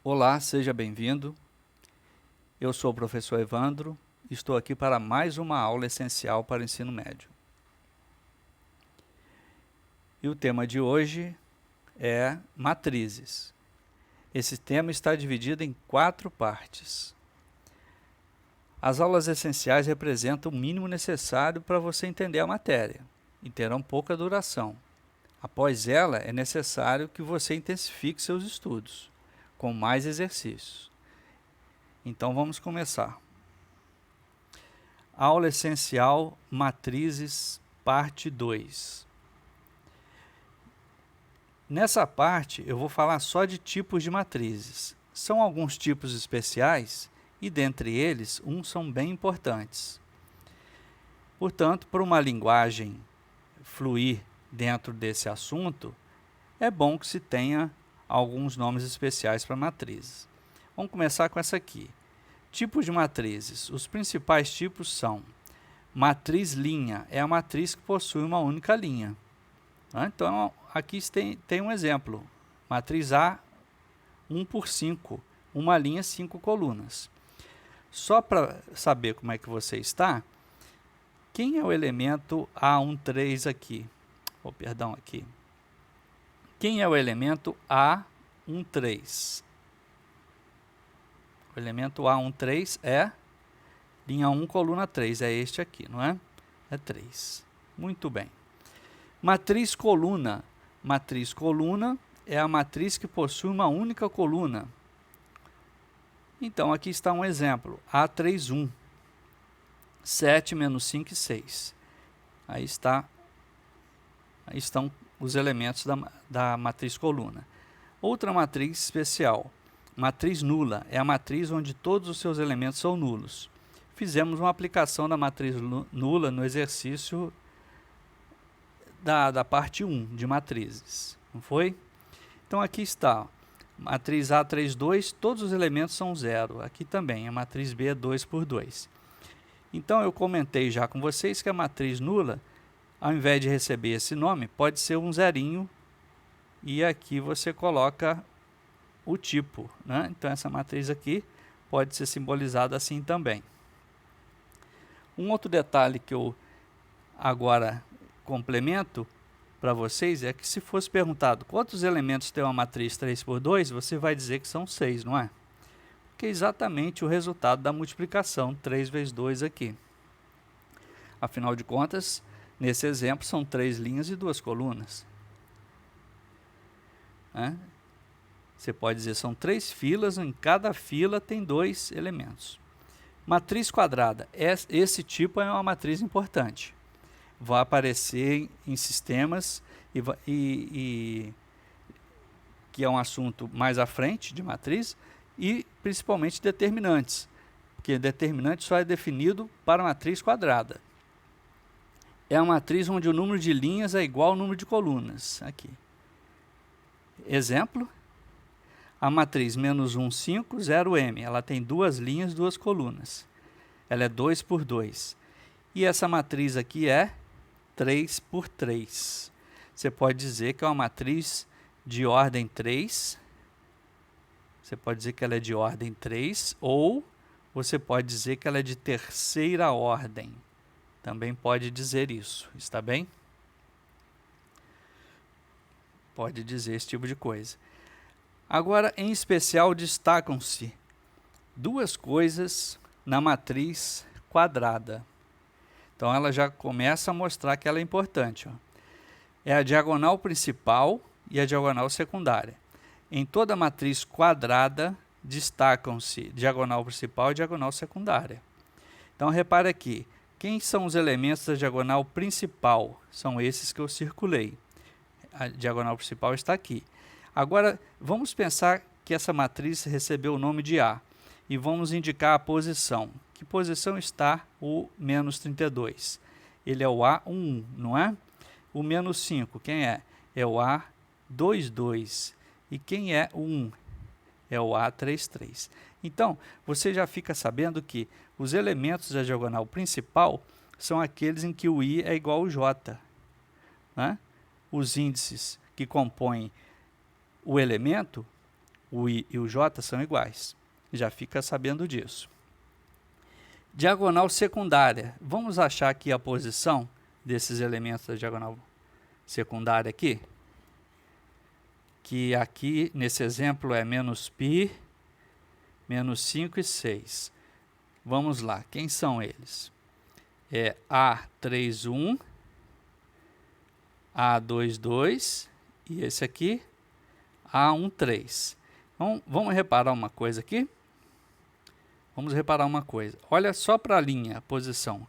Olá, seja bem-vindo. Eu sou o professor Evandro e estou aqui para mais uma aula essencial para o ensino médio. E o tema de hoje é matrizes. Esse tema está dividido em 4 partes. As aulas essenciais representam o mínimo necessário para você entender a matéria e terão pouca duração. Após ela, é necessário que você intensifique seus estudos, com mais exercícios. Então vamos começar. Aula essencial, matrizes, parte 2. Nessa parte eu vou falar só de tipos de matrizes. São alguns tipos especiais e dentre eles, uns são bem importantes. Portanto, para uma linguagem fluir dentro desse assunto, é bom que se tenha alguns nomes especiais para matrizes. Vamos começar com essa aqui. Tipos de matrizes. Os principais tipos são: matriz linha, é a matriz que possui uma única linha. Então, aqui tem um exemplo. Matriz A, 1 por 5, uma linha, 5 colunas. Só para saber como é que você está, quem é o elemento A13 aqui? Perdão, aqui. Quem é o elemento A13? O elemento A13 é linha 1, coluna 3, é este aqui, não é? É 3. Muito bem. Matriz coluna. Matriz coluna é a matriz que possui uma única coluna. Então, aqui está um exemplo. A31. 7 menos 5 e 6. Aí estão os elementos da matriz coluna. Outra matriz especial. Matriz nula é a matriz onde todos os seus elementos são nulos. Fizemos uma aplicação da matriz nula no exercício da parte 1 de matrizes, não foi? Então aqui está, matriz A32, todos os elementos são zero. Aqui também, a matriz B é 2 por 2. Então eu comentei já com vocês que a matriz nula, ao invés de receber esse nome, pode ser um zerinho, e aqui você coloca o tipo, né? Então essa matriz aqui pode ser simbolizada assim também. Um outro detalhe que eu agora complemento para vocês é que, se fosse perguntado quantos elementos tem uma matriz 3 por 2, você vai dizer que são 6, não é? Que é exatamente o resultado da multiplicação, 3 vezes 2 aqui. Afinal de contas, nesse exemplo são 3 linhas e 2 colunas. Você pode dizer são 3 filas, em cada fila tem 2 elementos. Matriz quadrada, esse tipo é uma matriz importante. Vai aparecer em sistemas que é um assunto mais à frente de matriz, e principalmente determinantes, porque determinante só é definido para matriz quadrada. É uma matriz onde o número de linhas é igual ao número de colunas. Aqui. Exemplo, a matriz menos 1, 5, 0m, ela tem 2 linhas, 2 colunas. Ela é 2 por 2. E essa matriz aqui é 3 por 3. Você pode dizer que é uma matriz de ordem 3. Você pode dizer que ela é de ordem 3, ou você pode dizer que ela é de terceira ordem. Também pode dizer isso, está bem? Pode dizer esse tipo de coisa. Agora, em especial, destacam-se duas coisas na matriz quadrada. Então, ela já começa a mostrar que ela é importante. É a diagonal principal e a diagonal secundária. Em toda matriz quadrada, destacam-se diagonal principal e diagonal secundária. Então, repare aqui, quem são os elementos da diagonal principal? São esses que eu circulei. A diagonal principal está aqui. Agora, vamos pensar que essa matriz recebeu o nome de A e vamos indicar a posição. Que posição está o menos 32? Ele é o A11, não é? O menos 5, quem é? É o A22. E quem é o 1? É o A33. Então, você já fica sabendo que os elementos da diagonal principal são aqueles em que o I é igual ao J. Os índices que compõem o elemento o I e o J são iguais. Já fica sabendo disso. Diagonal secundária. Vamos achar aqui a posição desses elementos da diagonal secundária aqui. Que aqui, nesse exemplo, é menos π, menos 5 e 6. Vamos lá, quem são eles? É A31, A22 e esse aqui, A13. Então, vamos reparar uma coisa aqui? Vamos reparar uma coisa. Olha só para a linha, a posição.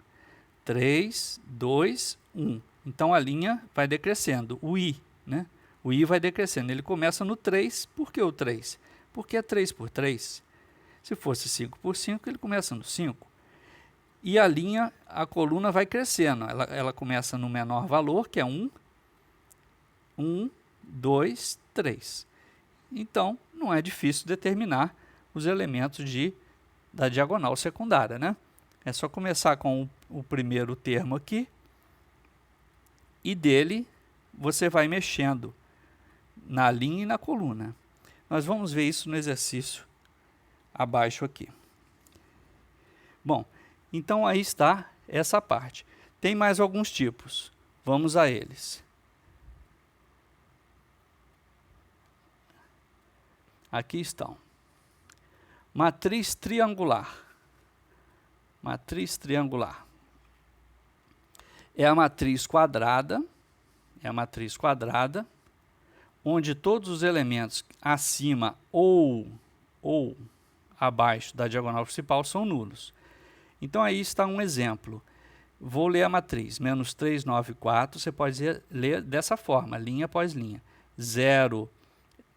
3, 2, 1. Então, a linha vai decrescendo. O I, né? O I vai decrescendo. Ele começa no 3. Por que o 3? Porque é 3 por 3. Se fosse 5 por 5, ele começa no 5. E a linha, a coluna vai crescendo. Ela começa no menor valor, que é 1. 1, 2, 3. Então, não é difícil determinar os elementos da diagonal secundária, né? É só começar com o primeiro termo aqui e dele você vai mexendo na linha e na coluna. Nós vamos ver isso no exercício abaixo aqui. Bom, então aí está essa parte. Tem mais alguns tipos. Vamos a eles. Aqui estão. Matriz triangular. Matriz triangular. É a matriz quadrada. Onde todos os elementos acima ou abaixo da diagonal principal são nulos. Então, aí está um exemplo. Vou ler a matriz. Menos 3, 9, 4. Você pode ler dessa forma, linha após linha. 0,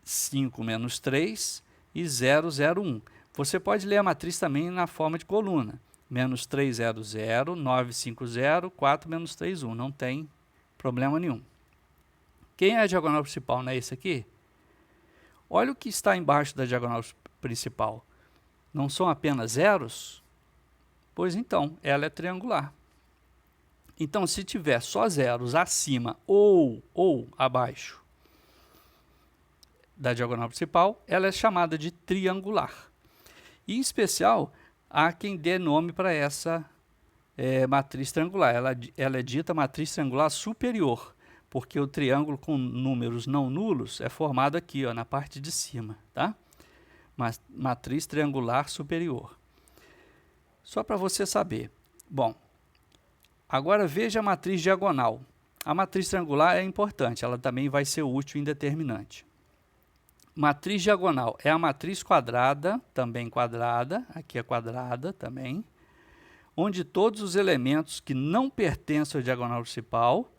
5, menos 3 e 0, 0, 1. Você pode ler a matriz também na forma de coluna. Menos 3, 0, 0, 9, 5, 0, 4, menos 3, 1. Não tem problema nenhum. Quem é a diagonal principal? Não é esse aqui? Olha o que está embaixo da diagonal principal. Não são apenas zeros? Pois então, ela é triangular. Então, se tiver só zeros acima ou abaixo da diagonal principal, ela é chamada de triangular. E, em especial, há quem dê nome para essa matriz triangular. Ela é dita matriz triangular superior, porque o triângulo com números não nulos é formado aqui, ó, na parte de cima, tá? Matriz triangular superior. Só para você saber. Bom, agora veja a matriz diagonal. A matriz triangular é importante, ela também vai ser útil em determinante. Matriz diagonal é a matriz quadrada, também quadrada, aqui é quadrada também, onde todos os elementos que não pertencem à diagonal principal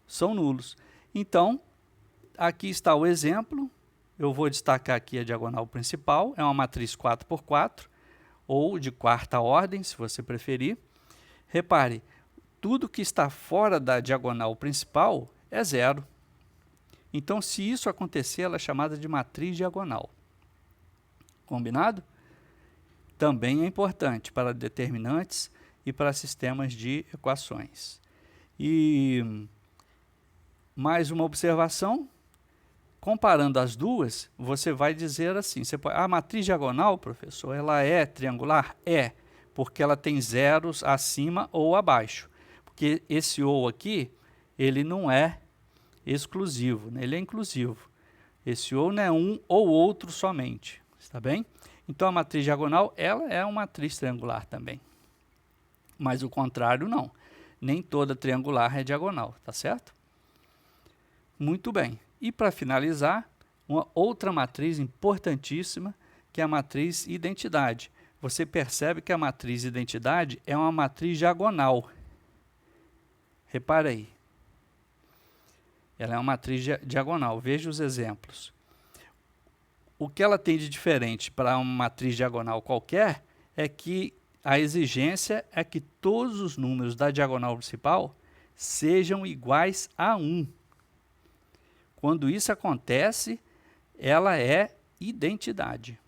são nulos. Então, aqui está o exemplo. Eu vou destacar aqui a diagonal principal, é uma matriz 4 por 4, ou de quarta ordem, se você preferir. Repare, tudo que está fora da diagonal principal é zero. Então, se isso acontecer, ela é chamada de matriz diagonal. Combinado? Também é importante para determinantes e para sistemas de equações. E mais uma observação. Comparando as duas, você vai dizer assim, a matriz diagonal, professor, ela é triangular? É, porque ela tem zeros acima ou abaixo. Porque esse ou aqui, ele não é exclusivo, né? Ele é inclusivo. Esse ou não é um ou outro somente, está bem? Então, a matriz diagonal, ela é uma matriz triangular também. Mas o contrário, não. Nem toda triangular é diagonal, tá certo? Muito bem. E para finalizar, uma outra matriz importantíssima, que é a matriz identidade. Você percebe que a matriz identidade é uma matriz diagonal. Repare aí. Ela é uma matriz diagonal. Veja os exemplos. O que ela tem de diferente para uma matriz diagonal qualquer é que a exigência é que todos os números da diagonal principal sejam iguais a 1. Quando isso acontece, ela é identidade.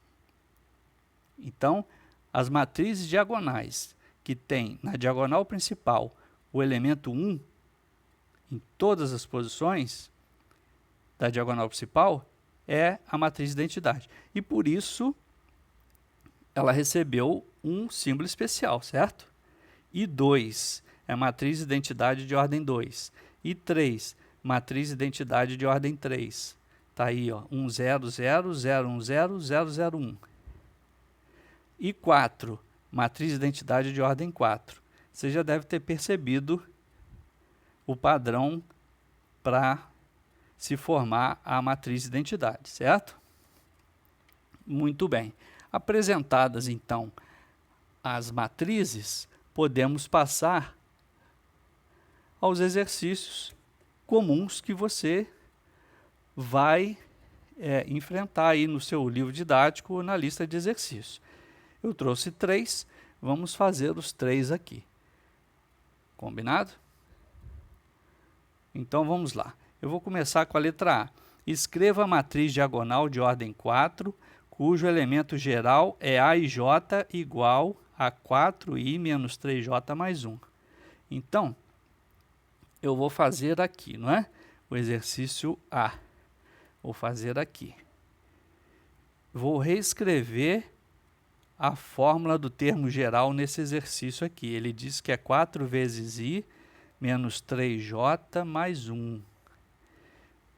Então, as matrizes diagonais que tem na diagonal principal o elemento 1 em todas as posições da diagonal principal é a matriz de identidade. E por isso ela recebeu um símbolo especial, certo? E 2 é matriz de identidade de ordem 2. E 3, matriz de identidade de ordem 3. Está aí, ó, 1, 0, 0, 0, 1, 0, 0, 0, 1. E 4, matriz de identidade de ordem 4. Você já deve ter percebido o padrão para se formar a matriz de identidade, certo? Muito bem. Apresentadas, então, as matrizes, podemos passar aos exercícios comuns que você vai enfrentar aí no seu livro didático ou na lista de exercícios. Eu trouxe 3, vamos fazer os 3 aqui. Combinado? Então vamos lá. Eu vou começar com a letra A. Escreva a matriz diagonal de ordem 4, cujo elemento geral é A e J igual a 4i menos 3j mais 1. Então, eu vou fazer aqui, não é? O exercício A. Vou fazer aqui. Vou reescrever a fórmula do termo geral nesse exercício aqui. Ele diz que é 4 vezes i menos 3j mais 1.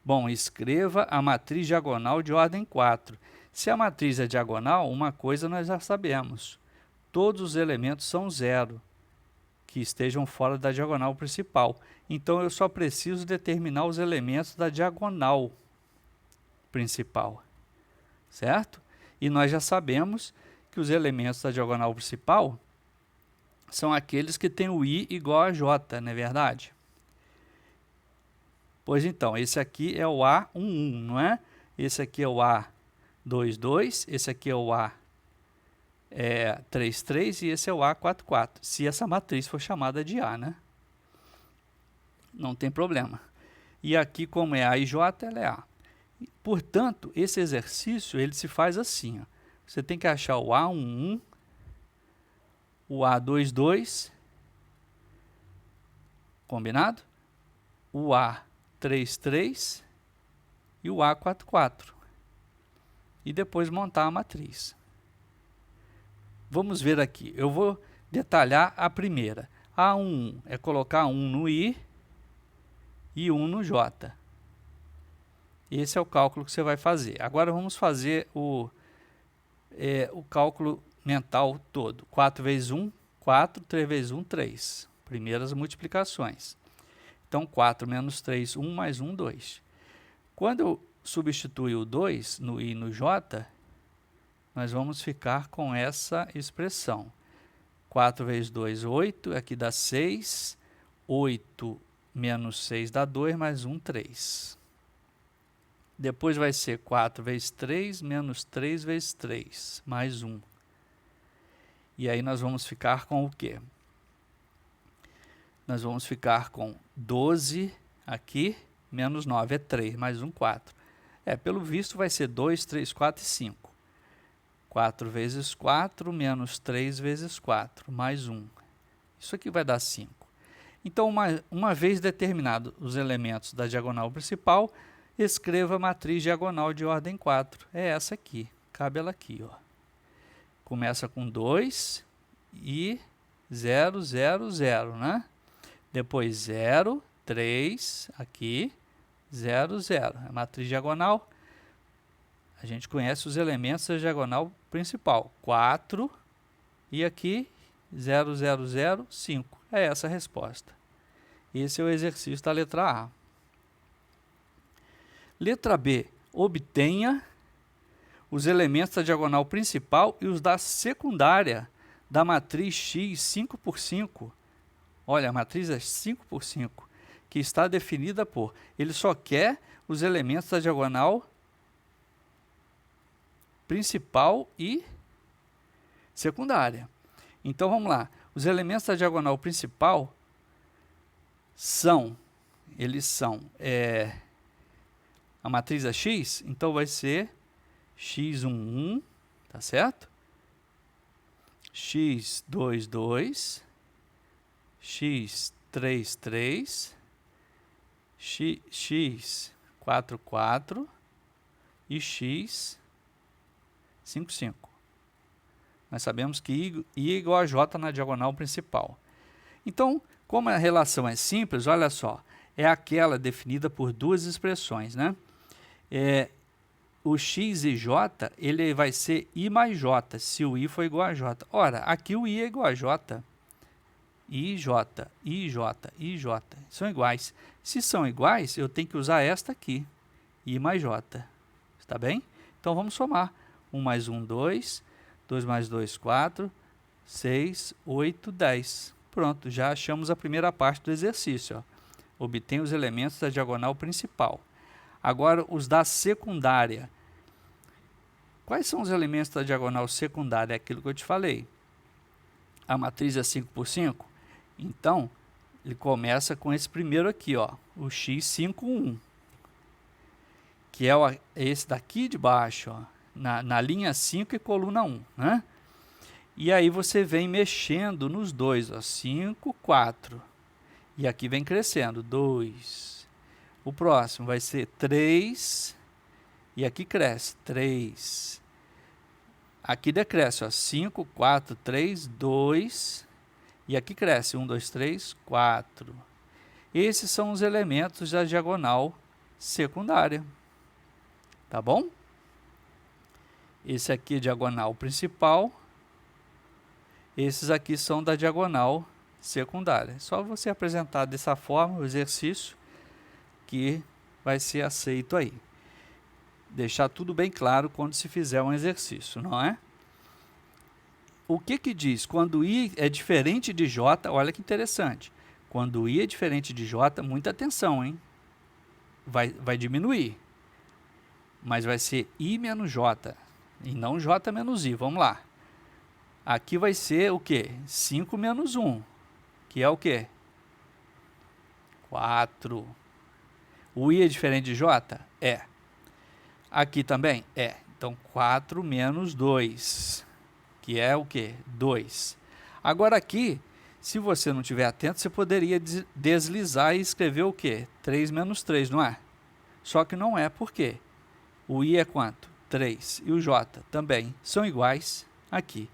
Bom, escreva a matriz diagonal de ordem 4. Se a matriz é diagonal, uma coisa nós já sabemos. Todos os elementos são zero, que estejam fora da diagonal principal. Então, eu só preciso determinar os elementos da diagonal principal, certo? E nós já sabemos que os elementos da diagonal principal são aqueles que têm o i igual a j, não é verdade? Pois então, esse aqui é o A11, não é? Esse aqui é o A22, esse aqui é o A33 e esse é o A44, se essa matriz for chamada de A, né? Não tem problema. E aqui, como é A e J, ela é A. Portanto, esse exercício ele se faz assim, ó. Você tem que achar o A11, o A22, combinado? O A33 e o A44. E depois montar a matriz. Vamos ver aqui. Eu vou detalhar a primeira. A11 é colocar 1 no I e 1 no J. Esse é o cálculo que você vai fazer. Agora vamos fazer o cálculo mental todo. 4 vezes 1, 4. 3 vezes 1, 3. Primeiras multiplicações. Então, 4 menos 3, 1 mais 1, 2. Quando eu substituir o 2 no I e no J, nós vamos ficar com essa expressão. 4 vezes 2, 8. Aqui dá 6. 8 menos 6 dá 2, mais 1, 3. Depois vai ser 4 vezes 3, menos 3 vezes 3, mais 1. E aí nós vamos ficar com o quê? Nós vamos ficar com 12 aqui, menos 9 é 3, mais 1, 4. Pelo visto vai ser 2, 3, 4 e 5. 4 vezes 4, menos 3 vezes 4, mais 1. Isso aqui vai dar 5. Então, uma vez determinados os elementos da diagonal principal, escreva a matriz diagonal de ordem 4. É essa aqui, cabe ela aqui, ó. Começa com 2 e 0, 0, 0, né? Depois 0, 3, aqui, 0, 0. A matriz diagonal, a gente conhece os elementos da diagonal principal. 4 e aqui 0, 0, 0, 5. É essa a resposta. Esse é o exercício da letra A. Letra B. Obtenha os elementos da diagonal principal e os da secundária da matriz X 5 por 5. Olha, a matriz é 5 por 5, que está definida por... Ele só quer os elementos da diagonal principal e secundária. Então, vamos lá. Os elementos da diagonal principal são... Eles são... a matriz é X, então vai ser x11, tá certo? x22, x33, x44, e x, 5, 5. Nós sabemos que I é igual a J na diagonal principal. Então, como a relação é simples, olha só, é aquela definida por duas expressões, né? O x e j, ele vai ser I mais j, se o I for igual a j. Ora, aqui o I é igual a j. I, j, I, j, I, j. São iguais. Se são iguais, eu tenho que usar esta aqui, I mais j. Está bem? Então, vamos somar. 1 mais 1, 2. 2 mais 2, 4. 6, 8, 10. Pronto, já achamos a primeira parte do exercício. Ó. Obtém os elementos da diagonal principal. Agora, os da secundária. Quais são os elementos da diagonal secundária? É aquilo que eu te falei. A matriz é 5 por 5. Então, ele começa com esse primeiro aqui, ó, o x51. Que é esse daqui de baixo, ó, na linha 5 e coluna 1. Né? E aí você vem mexendo nos dois, ó, 5, 4. E aqui vem crescendo, 2. O próximo vai ser 3. E aqui cresce, 3. Aqui decresce, ó, 5, 4, 3, 2. E aqui cresce, 1, 2, 3, 4. Esses são os elementos da diagonal secundária. Tá bom? Esse aqui é diagonal principal. Esses aqui são da diagonal secundária. É só você apresentar dessa forma o exercício que vai ser aceito aí. Deixar tudo bem claro quando se fizer um exercício, não é? O que que diz? Quando I é diferente de J, olha que interessante. Quando I é diferente de J, muita atenção, hein? Vai diminuir. Mas vai ser I menos J, e não J menos I. Vamos lá. Aqui vai ser o quê? 5 menos 1, que é o quê? 4. O I é diferente de J? É. Aqui também? É. Então, 4 menos 2, que é o quê? 2. Agora aqui, se você não estiver atento, você poderia deslizar e escrever o quê? 3 menos 3, não é? Só que não é, por quê? O I é quanto? 3. E o J também são iguais aqui.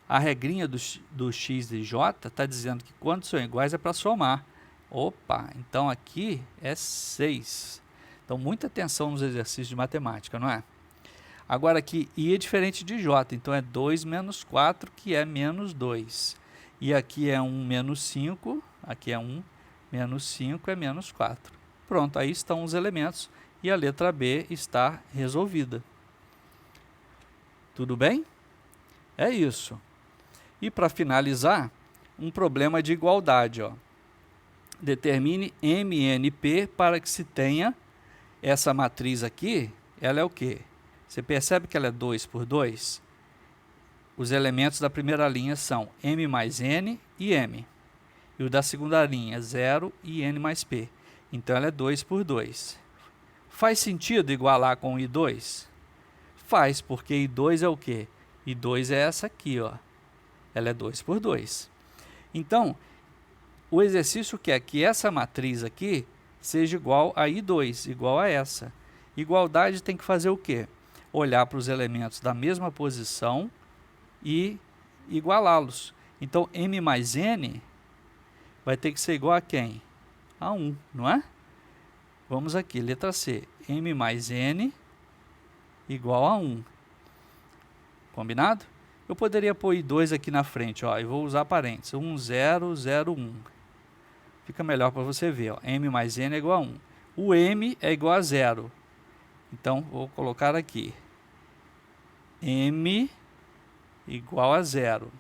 A regrinha do x e j está dizendo que quando são iguais é para somar. Opa, então aqui é 6. Então, muita atenção nos exercícios de matemática, não é? Agora aqui, I é diferente de J, então é 2 menos 4, que é menos 2. E aqui é 1 menos 5, aqui é 1 menos 5, é menos 4. Pronto, aí estão os elementos e a letra B está resolvida. Tudo bem? É isso. E para finalizar, um problema de igualdade. Ó. Determine MNP para que se tenha essa matriz aqui, ela é o quê? Você percebe que ela é 2 por 2? Os elementos da primeira linha são M mais N e M. E o da segunda linha, 0 e N mais P. Então, ela é 2 por 2. Faz sentido igualar com I2? Faz, porque I2 é o quê? I2 é essa aqui, ó. Ela é 2 por 2. Então, o exercício quer que essa matriz aqui seja igual a I2, igual a essa. Igualdade tem que fazer o quê? Olhar para os elementos da mesma posição e igualá-los. Então, M mais N vai ter que ser igual a quem? A 1, não é? Vamos aqui, letra C. M mais N igual a 1. Combinado? Eu poderia pôr I2 aqui na frente, ó, e vou usar parênteses. 1, 0, 0, 1. Fica melhor para você ver, ó. M mais N é igual a 1. O M é igual a 0. Então, vou colocar aqui. M igual a 0.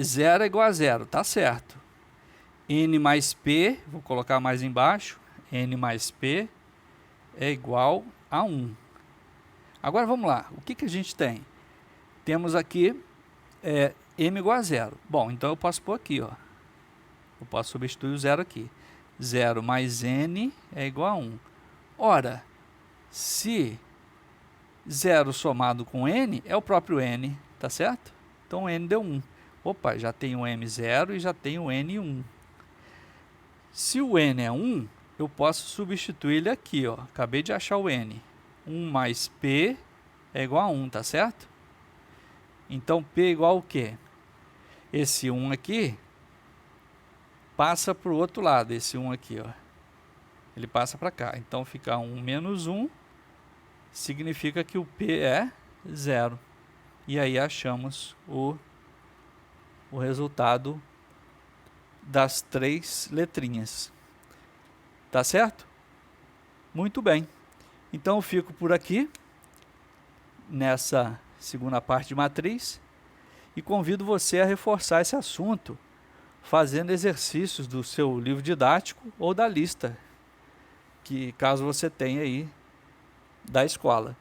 0 é igual a 0, tá certo. N mais P, vou colocar mais embaixo. N mais P é igual a 1. Agora, vamos lá. O que que a gente tem? Temos aqui M igual a 0. Bom, então eu posso pôr aqui, ó. Eu posso substituir o 0 aqui. 0 mais N é igual a 1. Ora, se 0 somado com N é o próprio N, tá certo? Então, N deu 1. Opa, já tem o M0 e já tem o N1. Se o N é 1, eu posso substituir ele aqui, ó. Acabei de achar o n. 1 mais p é igual a 1, tá certo? Então, p é igual ao quê? Esse 1 aqui passa para o outro lado, esse 1 aqui, ó. Ele passa para cá. Então, fica 1 menos 1, significa que o p é 0. E aí achamos o resultado das 3 letrinhas. Tá certo? Muito bem. Então eu fico por aqui, nessa segunda parte de matriz, e convido você a reforçar esse assunto, fazendo exercícios do seu livro didático ou da lista, que caso você tenha aí, da escola.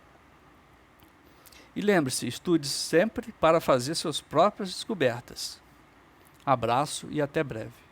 E lembre-se, estude sempre para fazer suas próprias descobertas. Abraço e até breve.